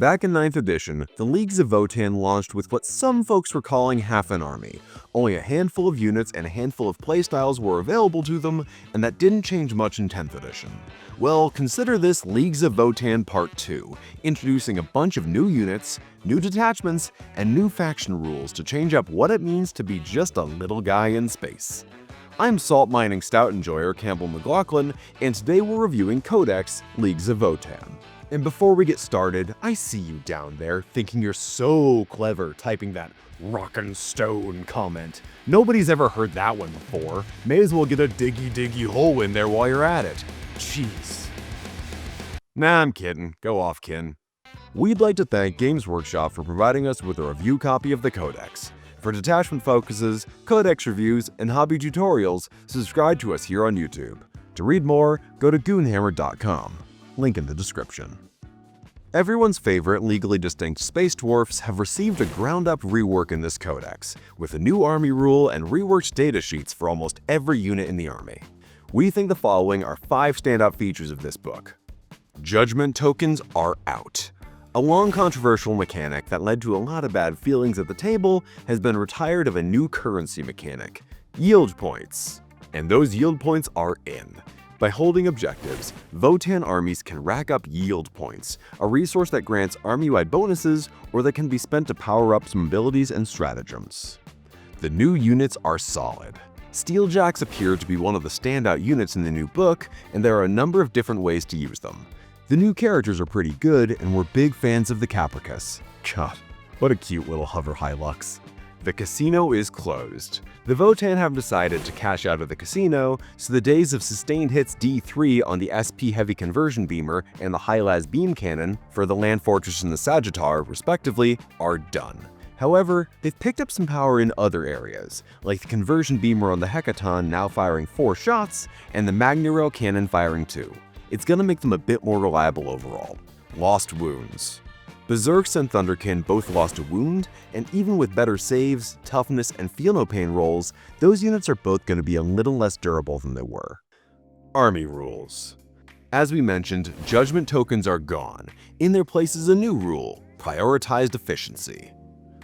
Back in 9th edition, the Leagues of Votann launched with what some folks were calling half an army. Only a handful of units and a handful of playstyles were available to them, and that didn't change much in 10th edition. Well, consider this Leagues of Votann Part 2, introducing a bunch of new units, new detachments, and new faction rules to change up what it means to be just a little guy in space. I'm salt mining stout enjoyer Campbell McLaughlin, and today we're reviewing Codex Leagues of Votann. And before we get started, I see you down there thinking you're so clever typing that rockin' stone comment. Nobody's ever heard that one before. May as well get a diggy hole in there while you're at it. Jeez. Nah, I'm kidding. Go off, kin. We'd like to thank Games Workshop for providing us with a review copy of the Codex. For detachment focuses, Codex reviews, and hobby tutorials, subscribe to us here on YouTube. To read more, go to Goonhammer.com. Link in the description. Everyone's favorite legally distinct space dwarfs have received a ground-up rework in this codex, with a new army rule and reworked datasheets for almost every unit in the army. We think the following are 5 standout features of this book. Judgment tokens are out. A long controversial mechanic that led to a lot of bad feelings at the table has been retired of a new currency mechanic, yield points. And those yield points are in. By holding objectives, Votann armies can rack up yield points, a resource that grants army-wide bonuses or that can be spent to power up some abilities and stratagems. The new units are solid. Steeljacks appear to be one of the standout units in the new book, and there are a number of different ways to use them. The new characters are pretty good, and we're big fans of the Capricus. God, what a cute little hover Hilux. The casino is closed. The Votann have decided to cash out of the casino, so the days of sustained hits D3 on the SP Heavy Conversion Beamer and the High-Las Beam Cannon for the Land Fortress and the Sagittar, respectively, are done. However, they've picked up some power in other areas, like the Conversion Beamer on the Hecaton now firing 4 shots, and the Magna Cannon firing 2. It's gonna make them a bit more reliable overall. Lost wounds. Berserks and Thunderkin both lost a wound, and even with better saves, toughness, and feel no pain rolls, those units are both going to be a little less durable than they were. Army rules. As we mentioned, judgment tokens are gone. In their place is a new rule, prioritized efficiency.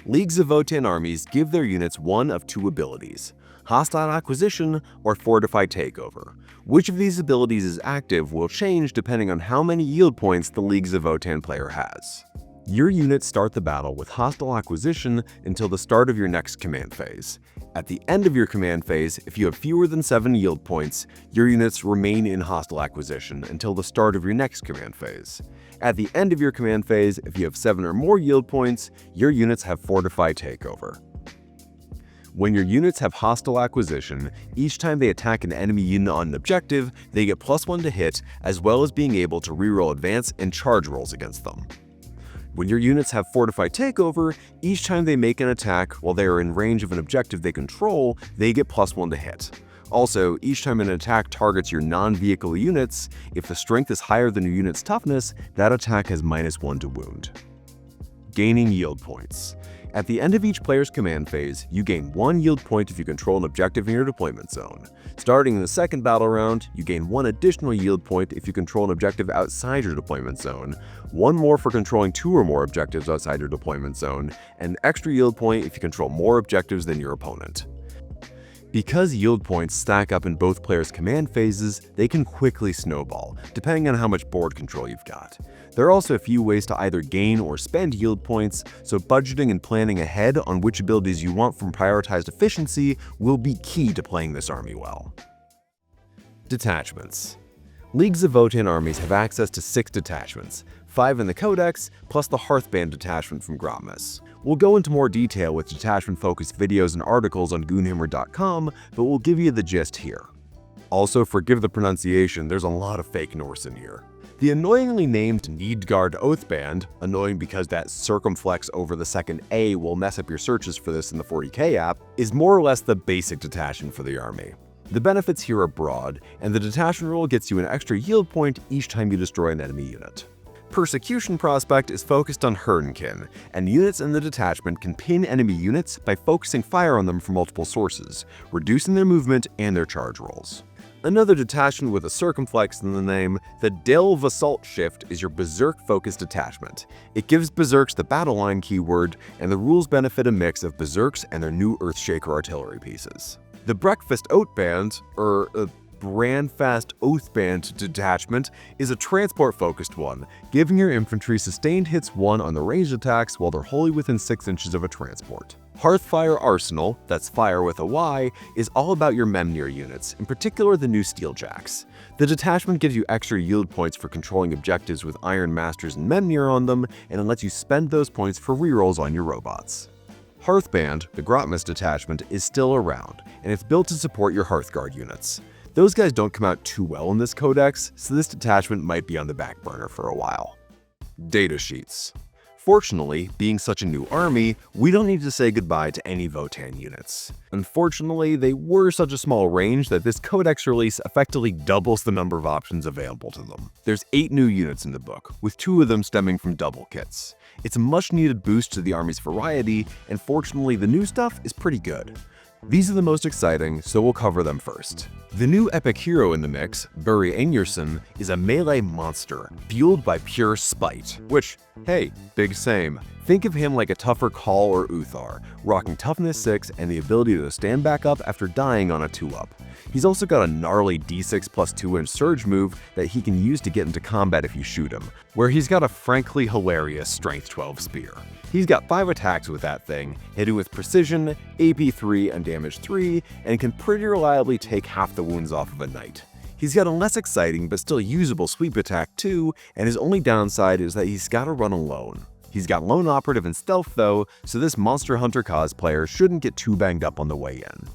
Leagues of Votann armies give their units one of 2 abilities, hostile acquisition or fortified takeover. Which of these abilities is active will change depending on how many yield points the Leagues of Votann player has. Your units start the battle with hostile acquisition until the start of your next command phase. At the end of your command phase, if you have fewer than 7 yield points, your units remain in hostile acquisition until the start of your next command phase. At the end of your command phase, if you have 7 or more yield points, your units have fortified takeover. When your units have hostile acquisition, each time they attack an enemy unit on an objective, they get +1 to hit, as well as being able to reroll advance and charge rolls against them. When your units have fortified takeover, each time they make an attack while they are in range of an objective they control, they get +1 to hit. Also, each time an attack targets your non-vehicle units, if the strength is higher than your unit's toughness, that attack has -1 to wound. Gaining yield points. At the end of each player's command phase, you gain 1 yield point if you control an objective in your deployment zone. Starting in the second battle round, you gain 1 additional yield point if you control an objective outside your deployment zone, 1 more for controlling 2 or more objectives outside your deployment zone, and an extra yield point if you control more objectives than your opponent. Because yield points stack up in both players' command phases, they can quickly snowball, depending on how much board control you've got. There are also a few ways to either gain or spend yield points, so budgeting and planning ahead on which abilities you want from prioritized efficiency will be key to playing this army well. Detachments. Leagues of Votann armies have access to 6 detachments, 5 in the Codex, plus the Hearthband detachment from Grommus. We'll go into more detail with detachment-focused videos and articles on Goonhammer.com, but we'll give you the gist here. Also, forgive the pronunciation, there's a lot of fake Norse in here. The annoyingly named Nidgard Oathband, annoying because that circumflex over the second A will mess up your searches for this in the 40k app, is more or less the basic detachment for the army. The benefits here are broad, and the detachment rule gets you an extra yield point each time you destroy an enemy unit. Persecution Prospect is focused on Herdenkin, and units in the detachment can pin enemy units by focusing fire on them from multiple sources, reducing their movement and their charge rolls. Another detachment with a circumflex in the name, the Delve Assault Shift is your Berserk-focused detachment. It gives Berserks the battle line keyword, and the rules benefit a mix of Berserks and their new Earthshaker artillery pieces. The Breakfast Oath Band, Brandfast Oathband detachment, is a transport-focused one, giving your infantry sustained hits 1 on the ranged attacks while they're wholly within 6 inches of a transport. Hearthfire Arsenal, that's fire with a Y, is all about your Memnir units, in particular the new Steeljacks. The detachment gives you extra yield points for controlling objectives with Iron Masters and Memnir on them, and it lets you spend those points for rerolls on your robots. Hearthband, the Grotmus detachment, is still around, and it's built to support your Hearthguard units. Those guys don't come out too well in this codex, so this detachment might be on the back burner for a while. Datasheets. Fortunately, being such a new army, we don't need to say goodbye to any Votann units. Unfortunately, they were such a small range that this codex release effectively doubles the number of options available to them. There's 8 new units in the book, with 2 of them stemming from double kits. It's a much needed boost to the army's variety, and fortunately the new stuff is pretty good. These are the most exciting, so we'll cover them first. The new epic hero in the mix, Buri Engerson, is a melee monster, fueled by pure spite, which, hey, big same. Think of him like a tougher Khal or Uthar, rocking toughness 6 and the ability to stand back up after dying on a 2-up. He's also got a gnarly d6 plus 2-inch surge move that he can use to get into combat if you shoot him, where he's got a frankly hilarious strength 12 spear. He's got 5 attacks with that thing, hitting with precision, AP 3, and damage 3, and can pretty reliably take half the wounds off of a knight. He's got a less exciting but still usable sweep attack too, and his only downside is that he's gotta run alone. He's got lone operative and stealth though, so this Monster Hunter cosplayer shouldn't get too banged up on the way in.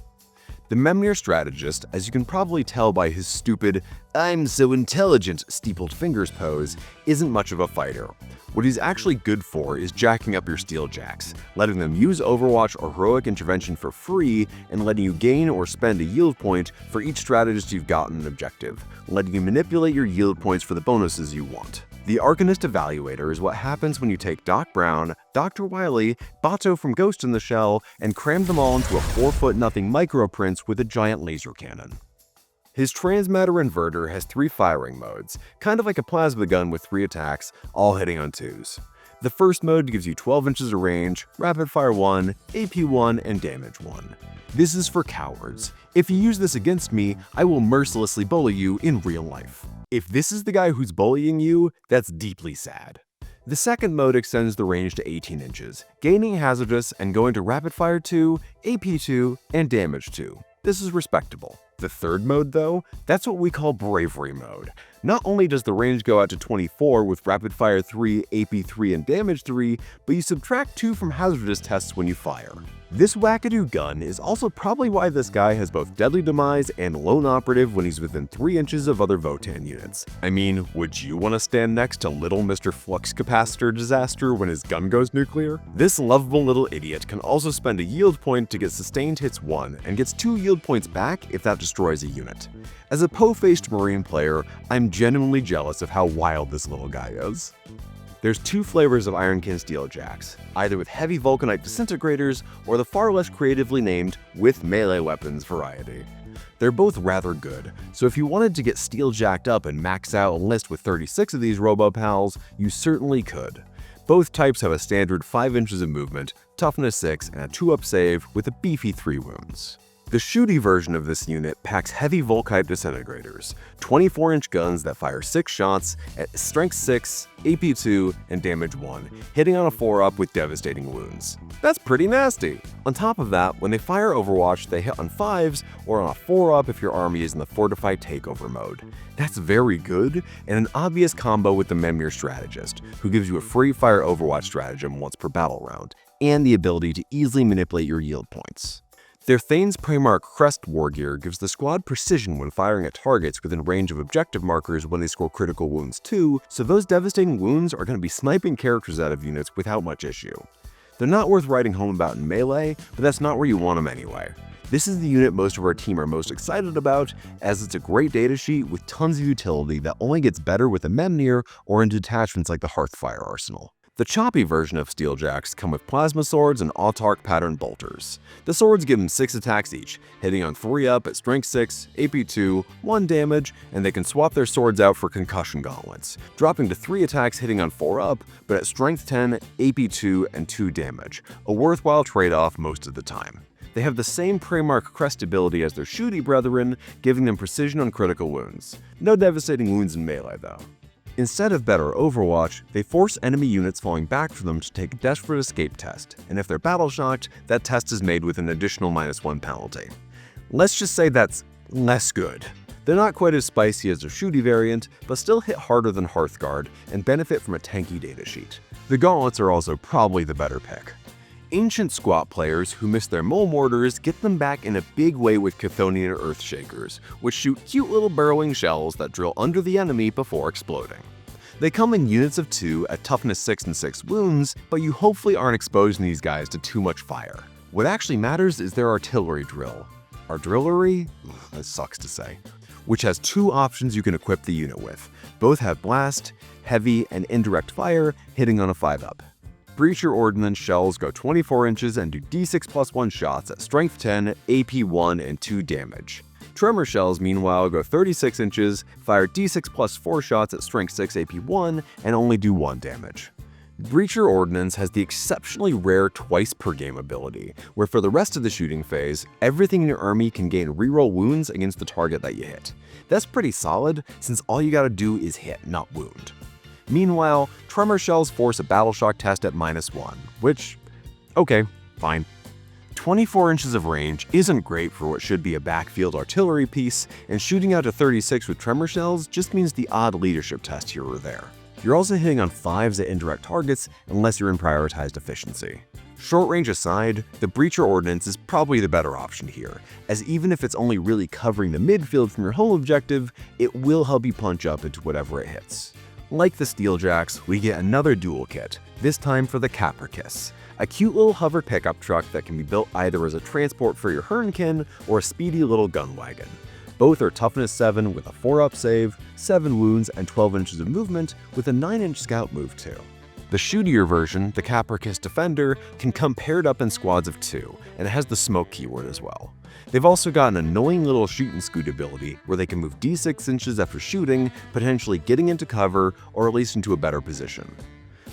The Memnir strategist, as you can probably tell by his stupid, "I'm so intelligent" steepled fingers pose, isn't much of a fighter. What he's actually good for is jacking up your Steeljacks, letting them use Overwatch or Heroic Intervention for free, and letting you gain or spend a yield point for each strategist you've gotten an objective, letting you manipulate your yield points for the bonuses you want. The Arcanist Evaluator is what happens when you take Doc Brown, Dr. Wily, Bato from Ghost in the Shell, and cram them all into a 4'0" micro prince with a giant laser cannon. His Transmatter Inverter has 3 firing modes, kind of like a plasma gun with 3 attacks, all hitting on 2s. The first mode gives you 12 inches of range, Rapid Fire 1, AP 1, and Damage 1. This is for cowards. If you use this against me, I will mercilessly bully you in real life. If this is the guy who's bullying you, that's deeply sad. The second mode extends the range to 18 inches, gaining Hazardous and going to Rapid Fire 2, AP 2, and Damage 2. This is respectable. The third mode though, that's what we call Bravery mode. Not only does the range go out to 24 with Rapid Fire 3, AP 3, and Damage 3, but you subtract 2 from Hazardous tests when you fire. This wackadoo gun is also probably why this guy has both Deadly Demise and Lone Operative when he's within 3 inches of other Votann units. I mean, would you want to stand next to little Mr. Flux Capacitor Disaster when his gun goes nuclear? This lovable little idiot can also spend a yield point to get sustained hits 1, and gets 2 yield points back if that destroys a unit. As a po-faced Marine player, I'm genuinely jealous of how wild this little guy is. There's 2 flavors of Ironkin Steeljacks, either with heavy Vulcanite disintegrators or the far less creatively named with melee weapons variety. They're both rather good, so if you wanted to get Steeljacked up and max out a list with 36 of these Robo-Pals, you certainly could. Both types have a standard 5 inches of movement, toughness 6, and a 2-up save with a beefy 3 wounds. The shooty version of this unit packs heavy Volkite disintegrators, 24-inch guns that fire 6 shots at strength 6, AP 2, and damage 1, hitting on a 4-up with devastating wounds. That's pretty nasty! On top of that, when they fire Overwatch, they hit on 5s or on a 4-up if your army is in the Fortified Takeover mode. That's very good, and an obvious combo with the Memnir Strategist, who gives you a free fire Overwatch stratagem once per battle round, and the ability to easily manipulate your yield points. Their Thane's Primarch Crest Wargear gives the squad precision when firing at targets within range of objective markers when they score critical wounds too, so those devastating wounds are going to be sniping characters out of units without much issue. They're not worth writing home about in Melee, but that's not where you want them anyway. This is the unit most of our team are most excited about, as it's a great datasheet with tons of utility that only gets better with a Memnir or in detachments like the Hearthfire Arsenal. The choppy version of Steeljacks come with plasma swords and autarch pattern bolters. The swords give them 6 attacks each, hitting on 3 up at strength 6, AP 2, 1 damage, and they can swap their swords out for concussion gauntlets, dropping to 3 attacks hitting on 4 up, but at strength 10, AP 2, and 2 damage, a worthwhile trade-off most of the time. They have the same Primarch crest ability as their shooty brethren, giving them precision on critical wounds. No devastating wounds in melee though. Instead of better Overwatch, they force enemy units falling back for them to take a desperate escape test, and if they're battle shocked, that test is made with an additional -1 penalty. Let's just say that's less good. They're not quite as spicy as their shooty variant, but still hit harder than Hearthguard and benefit from a tanky datasheet. The gauntlets are also probably the better pick. Ancient squat players who miss their mole mortars get them back in a big way with Chthonian Earthshakers, which shoot cute little burrowing shells that drill under the enemy before exploding. They come in units of 2 at toughness 6 and 6 wounds, but you hopefully aren't exposing these guys to too much fire. What actually matters is their artillery drill. Artillery? That sucks to say. Which has 2 options you can equip the unit with. Both have blast, heavy, and indirect fire, hitting on a 5-up. Breacher Ordnance shells go 24 inches and do d6+1 shots at strength 10, AP 1, and 2 damage. Tremor shells, meanwhile, go 36 inches, fire d6+4 shots at strength 6, AP 1, and only do 1 damage. Breacher Ordnance has the exceptionally rare twice per game ability, where for the rest of the shooting phase, everything in your army can gain reroll wounds against the target that you hit. That's pretty solid, since all you gotta do is hit, not wound. Meanwhile, Tremor Shells force a Battle Shock test at -1, which, okay, fine. 24 inches of range isn't great for what should be a backfield artillery piece, and shooting out to 36 with Tremor Shells just means the odd leadership test here or there. You're also hitting on 5s at indirect targets unless you're in prioritized efficiency. Short range aside, the Breacher Ordnance is probably the better option here, as even if it's only really covering the midfield from your whole objective, it will help you punch up into whatever it hits. Like the Steeljacks, we get another dual kit, this time for the Capricus, a cute little hover pickup truck that can be built either as a transport for your Hernkin or a speedy little gun wagon. Both are toughness 7 with a 4-up save, 7 wounds, and 12 inches of movement with a 9-inch scout move too. The shootier version, the Capricus Defender, can come paired up in squads of 2, and it has the smoke keyword as well. They've also got an annoying little shoot and scoot ability where they can move d6 inches after shooting, potentially getting into cover or at least into a better position.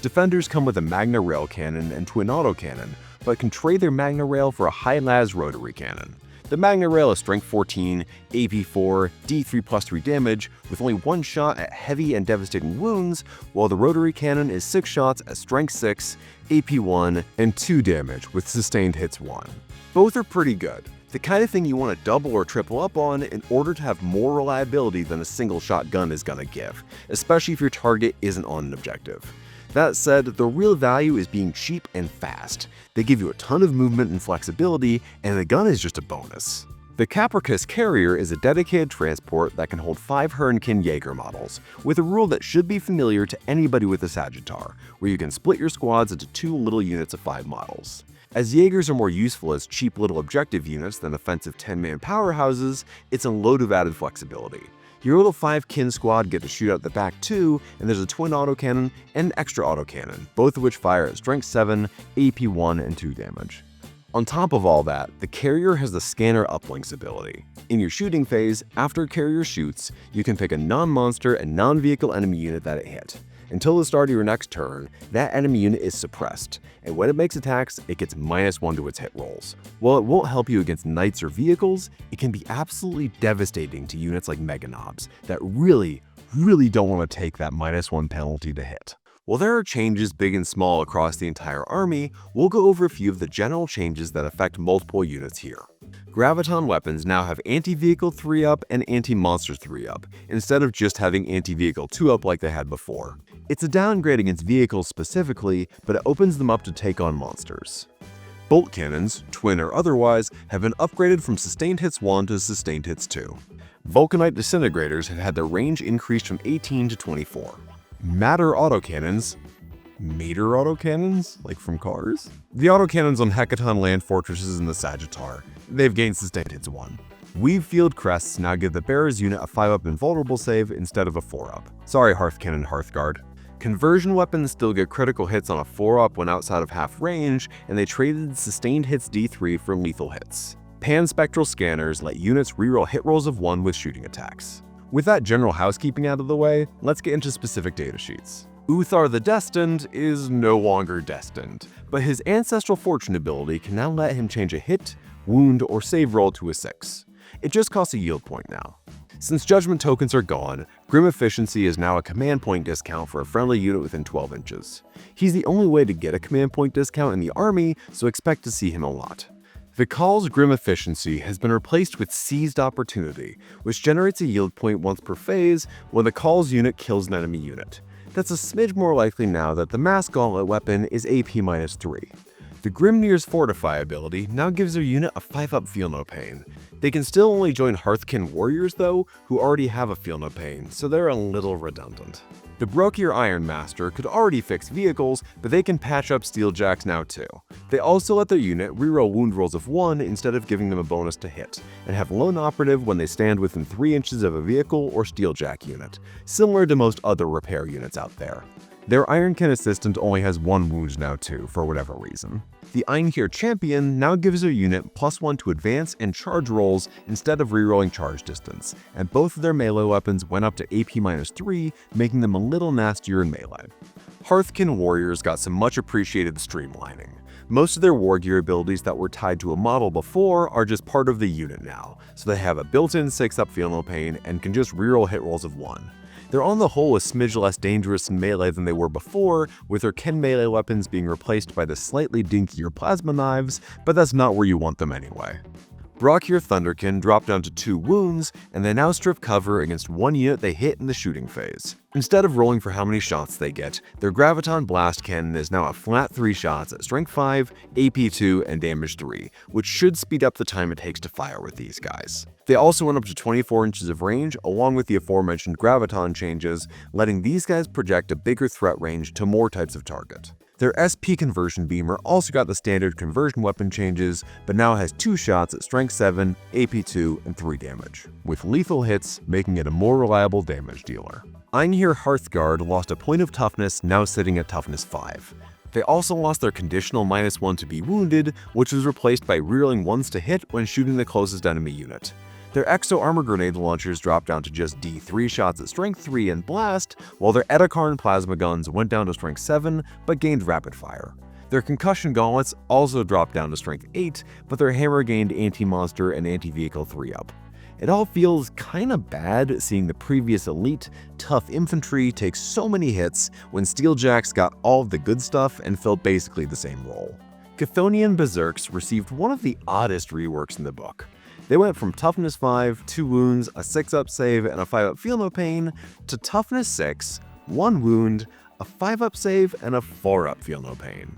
Defenders come with a Magna Rail cannon and twin autocannon, but can trade their Magna Rail for a high-las rotary cannon. The Magna Rail is strength 14, AP 4, D3+3 damage, with only 1 shot at heavy and devastating wounds, while the rotary cannon is 6 shots at strength 6, AP 1, and 2 damage with sustained hits 1. Both are pretty good, the kind of thing you want to double or triple up on in order to have more reliability than a single shot gun is gonna give, especially if your target isn't on an objective. That said, the real value is being cheap and fast. They give you a ton of movement and flexibility, and the gun is just a bonus. The Capricus Carrier is a dedicated transport that can hold 5 Hernkin Jaeger models, with a rule that should be familiar to anybody with a Sagittar, where you can split your squads into 2 little units of 5 models. As Jaegers are more useful as cheap little objective units than offensive 10-man powerhouses, it's a load of added flexibility. Your little 5-kin squad get to shoot out the back too, and there's a twin autocannon and an extra autocannon, both of which fire at strength 7, AP 1, and 2 damage. On top of all that, the Carrier has the Scanner Uplinks ability. In your shooting phase, after a Carrier shoots, you can pick a non-monster and non-vehicle enemy unit that it hit. Until the start of your next turn, that enemy unit is suppressed, and when it makes attacks, it gets -1 to its hit rolls. While it won't help you against knights or vehicles, it can be absolutely devastating to units like Meganobs that really don't want to take that -1 penalty to hit. While there are changes big and small across the entire army, we'll go over a few of the general changes that affect multiple units here. Graviton weapons now have anti-vehicle 3-up and anti-monster 3-up, instead of just having anti-vehicle 2-up like they had before. It's a downgrade against vehicles specifically, but it opens them up to take on monsters. Bolt cannons, twin or otherwise, have been upgraded from sustained hits 1 to sustained hits 2. Vulcanite disintegrators have had their range increased from 18 to 24. Matter autocannons, Mater autocannons, like from cars? The autocannons on Hecaton land fortresses in the Sagittar. They've gained sustained hits 1. Weave Field Crests now give the Bearer's unit a 5-up invulnerable save instead of a 4-up. Sorry Hearthkin and Hearthguard. Conversion weapons still get critical hits on a 4-up when outside of half range, and they traded sustained hits D3 for lethal hits. Pan-spectral scanners let units reroll hit rolls of 1 with shooting attacks. With that general housekeeping out of the way, let's get into specific datasheets. Uthar the Destined is no longer destined, but his Ancestral Fortune ability can now let him change a hit, wound, or save roll to a 6. It just costs a yield point now. Since judgment tokens are gone, Grim Efficiency is now a command point discount for a friendly unit within 12 inches. He's the only way to get a command point discount in the army, so expect to see him a lot. Vikal's Grim Efficiency has been replaced with Seized Opportunity, which generates a yield point once per phase when the Call's unit kills an enemy unit. That's a smidge more likely now that the Mass Gauntlet weapon is AP-3. The Grimnir's Fortify ability now gives their unit a 5-up Feel No Pain. They can still only join Hearthkin Warriors though, who already have a Feel No Pain, so they're a little redundant. The Brokier Iron Master could already fix vehicles, but they can patch up Steeljacks now too. They also let their unit reroll wound rolls of 1 instead of giving them a bonus to hit, and have Lone Operative when they stand within 3 inches of a vehicle or Steeljack unit, similar to most other repair units out there. Their Ironkin Assistant only has 1 wound now too, for whatever reason. The Einhir Champion now gives their unit +1 to advance and charge rolls instead of rerolling charge distance, and both of their melee weapons went up to AP-3, making them a little nastier in melee. Hearthkin Warriors got some much appreciated streamlining. Most of their war gear abilities that were tied to a model before are just part of the unit now, so they have a built-in 6-up Feel No Pain and can just reroll hit rolls of 1. They're on the whole a smidge less dangerous in melee than they were before, with their Ken melee weapons being replaced by the slightly dinkier plasma knives, but that's not where you want them anyway. Brokier Thunderkin dropped down to 2 wounds, and they now strip cover against 1 unit they hit in the shooting phase. Instead of rolling for how many shots they get, their Graviton Blast Cannon is now a flat 3 shots at Strength 5, AP 2, and Damage 3, which should speed up the time it takes to fire with these guys. They also went up to 24 inches of range, along with the aforementioned Graviton changes, letting these guys project a bigger threat range to more types of target. Their SP Conversion Beamer also got the standard conversion weapon changes, but now has 2 shots at Strength 7, AP 2, and 3 damage, with lethal hits making it a more reliable damage dealer. Einhir Hearthguard lost a point of toughness, now sitting at toughness 5. They also lost their conditional -1 to be wounded, which was replaced by rerolling 1s to hit when shooting the closest enemy unit. Their Exo Armor Grenade launchers dropped down to just D3 shots at Strength 3 and Blast, while their Edakarn Plasma Guns went down to Strength 7 but gained Rapid Fire. Their Concussion Gauntlets also dropped down to Strength 8, but their Hammer gained Anti-Monster and Anti-Vehicle 3-up. It all feels kinda bad seeing the previous elite, tough infantry take so many hits when Steeljacks got all of the good stuff and filled basically the same role. Chthonian Berserks received one of the oddest reworks in the book. They went from Toughness 5, 2 wounds, a 6-up save, and a 5-up Feel No Pain, to Toughness 6, 1 wound, a 5-up save, and a 4-up Feel No Pain.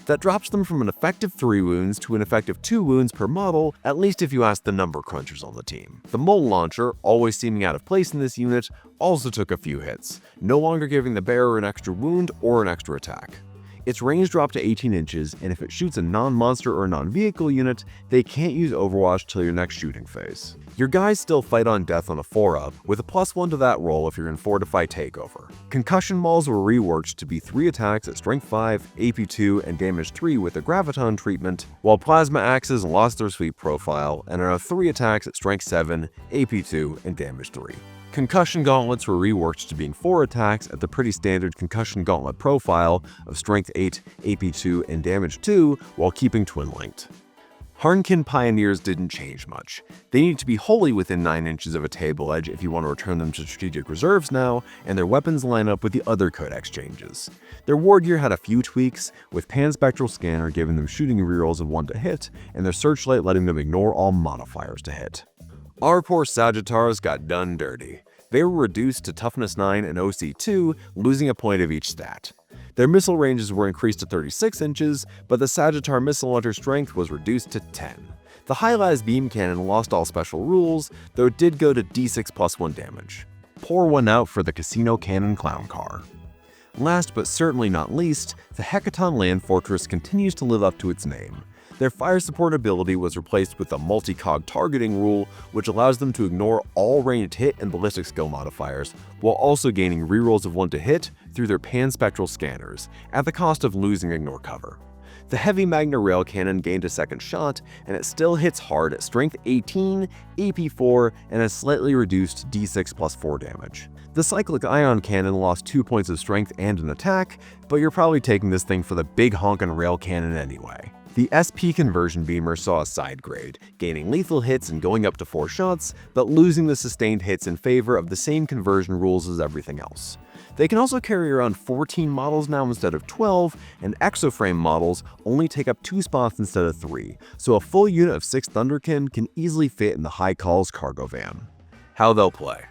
That drops them from an effective 3 wounds to an effective 2 wounds per model, at least if you ask the number crunchers on the team. The Mole Launcher, always seeming out of place in this unit, also took a few hits, no longer giving the bearer an extra wound or an extra attack. Its range dropped to 18 inches, and if it shoots a non-monster or non-vehicle unit, they can't use Overwatch till your next shooting phase. Your guys still fight on death on a 4-up, with a +1 to that roll if you're in Fortify Takeover. Concussion Mauls were reworked to be 3 attacks at Strength 5, AP 2, and Damage 3 with a Graviton treatment, while Plasma Axes lost their sweep profile and are now 3 attacks at Strength 7, AP 2, and Damage 3. Concussion Gauntlets were reworked to being 4 attacks at the pretty standard Concussion Gauntlet profile of Strength 8, AP 2, and Damage 2 while keeping twin-linked. Harnkin Pioneers didn't change much. They need to be wholly within 9 inches of a table edge if you want to return them to strategic reserves now, and their weapons line up with the other Codex changes. Their war gear had a few tweaks, with Pan-Spectral Scanner giving them shooting rerolls of 1 to hit, and their Searchlight letting them ignore all modifiers to hit. Our poor Sagittars got done dirty. They were reduced to Toughness 9 and OC 2, losing a point of each stat. Their missile ranges were increased to 36 inches, but the Sagittar missile launcher strength was reduced to 10. The High-Las Beam Cannon lost all special rules, though it did go to D6 +1 damage. Pour one out for the Casino Cannon Clown Car. Last but certainly not least, the Hecaton Land Fortress continues to live up to its name. Their fire support ability was replaced with a multi-cog targeting rule, which allows them to ignore all ranged hit and ballistic skill modifiers, while also gaining rerolls of 1 to hit through their panspectral scanners, at the cost of losing ignore cover. The heavy Magna Rail Cannon gained a second shot, and it still hits hard at strength 18, AP 4, and has slightly reduced D6 plus 4 damage. The Cyclic Ion Cannon lost 2 points of strength and an attack, but you're probably taking this thing for the big honkin' rail cannon anyway. The SP Conversion Beamer saw a side grade, gaining lethal hits and going up to 4 shots, but losing the sustained hits in favor of the same conversion rules as everything else. They can also carry around 14 models now instead of 12, and exoframe models only take up 2 spots instead of 3, so a full unit of 6 Thunderkin can easily fit in the High Calls cargo van. How they'll play.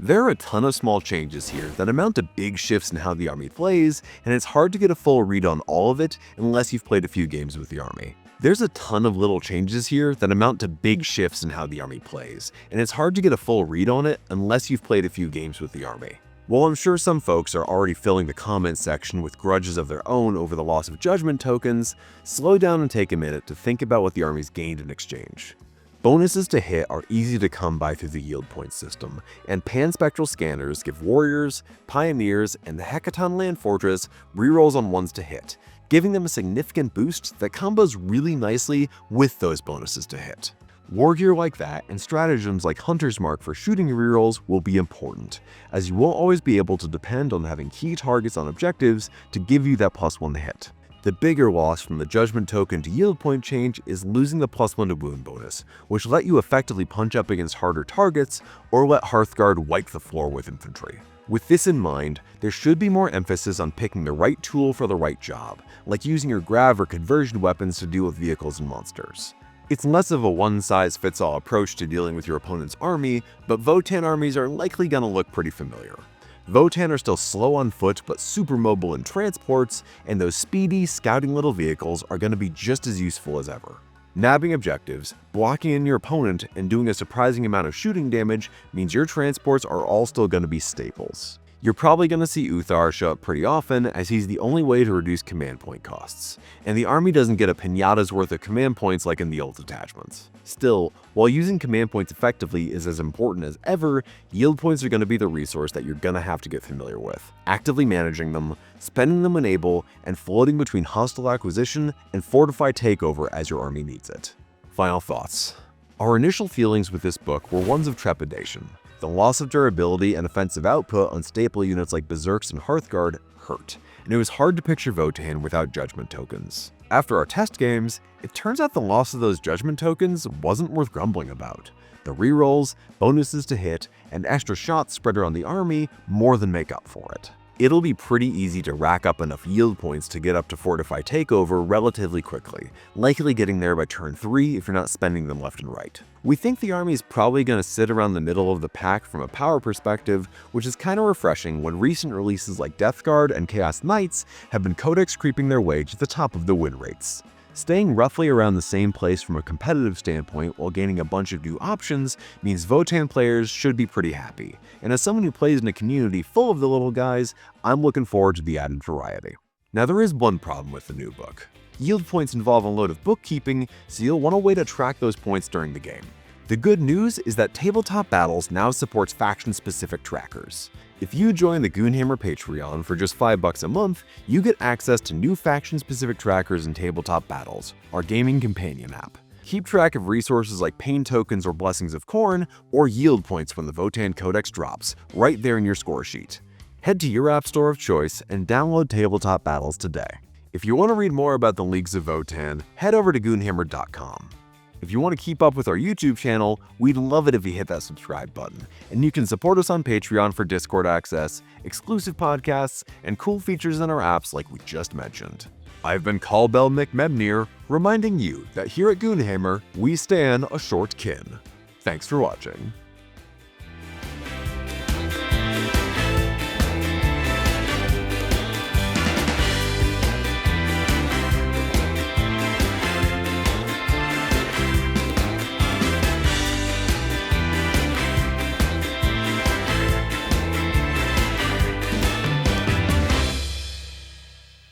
There are a ton of small changes here that amount to big shifts in how the army plays, and it's hard to get a full read on all of it unless you've played a few games with the army. There's a ton of little changes here that amount to big shifts in how the army plays, and it's hard to get a full read on it unless you've played a few games with the army. While I'm sure some folks are already filling the comments section with grudges of their own over the loss of judgment tokens, slow down and take a minute to think about what the army's gained in exchange. Bonuses to hit are easy to come by through the yield point system, and panspectral scanners give warriors, pioneers, and the Hecaton Land Fortress rerolls on 1s to hit, giving them a significant boost that combos really nicely with those bonuses to hit. War gear like that and stratagems like Hunter's Mark for shooting rerolls will be important, as you won't always be able to depend on having key targets on objectives to give you that +1 to hit. The bigger loss from the Judgment Token to yield point change is losing the +1 to wound bonus, which let you effectively punch up against harder targets or let Hearthguard wipe the floor with infantry. With this in mind, there should be more emphasis on picking the right tool for the right job, like using your grav or conversion weapons to deal with vehicles and monsters. It's less of a one-size-fits-all approach to dealing with your opponent's army, but Votann armies are likely gonna look pretty familiar. Votann are still slow on foot but super mobile in transports, and those speedy, scouting little vehicles are going to be just as useful as ever. Nabbing objectives, blocking in your opponent, and doing a surprising amount of shooting damage means your transports are all still going to be staples. You're probably going to see Uthar show up pretty often, as he's the only way to reduce command point costs, and the army doesn't get a pinata's worth of command points like in the old detachments. Still, while using command points effectively is as important as ever, yield points are going to be the resource that you're going to have to get familiar with, actively managing them, spending them when able, and floating between hostile acquisition and fortified takeover as your army needs it. Final thoughts. Our initial feelings with this book were ones of trepidation. The loss of durability and offensive output on staple units like Berserks and Hearthguard hurt, and it was hard to picture Votann without judgment tokens. After our test games, it turns out the loss of those judgment tokens wasn't worth grumbling about. The rerolls, bonuses to hit, and extra shots spread around the army more than make up for it. It'll be pretty easy to rack up enough yield points to get up to Fortify Takeover relatively quickly, likely getting there by turn 3 if you're not spending them left and right. We think the army is probably going to sit around the middle of the pack from a power perspective, which is kind of refreshing when recent releases like Death Guard and Chaos Knights have been Codex creeping their way to the top of the win rates. Staying roughly around the same place from a competitive standpoint while gaining a bunch of new options means Votann players should be pretty happy, and as someone who plays in a community full of the little guys, I'm looking forward to the added variety. Now there is one problem with the new book. Yield points involve a load of bookkeeping, so you'll want a way to track those points during the game. The good news is that Tabletop Battles now supports faction-specific trackers. If you join the Goonhammer Patreon for just $5 a month, you get access to new faction-specific trackers in Tabletop Battles, our gaming companion app. Keep track of resources like pain tokens or blessings of Khorne, or yield points when the Votann Codex drops, right there in your score sheet. Head to your app store of choice and download Tabletop Battles today. If you want to read more about the Leagues of Votann, head over to Goonhammer.com. If you want to keep up with our YouTube channel, we'd love it if you hit that subscribe button, and you can support us on Patreon for Discord access, exclusive podcasts, and cool features in our apps like we just mentioned. I've been Callbell McMemnir, reminding you that here at Goonhammer, we stand a short kin. Thanks for watching.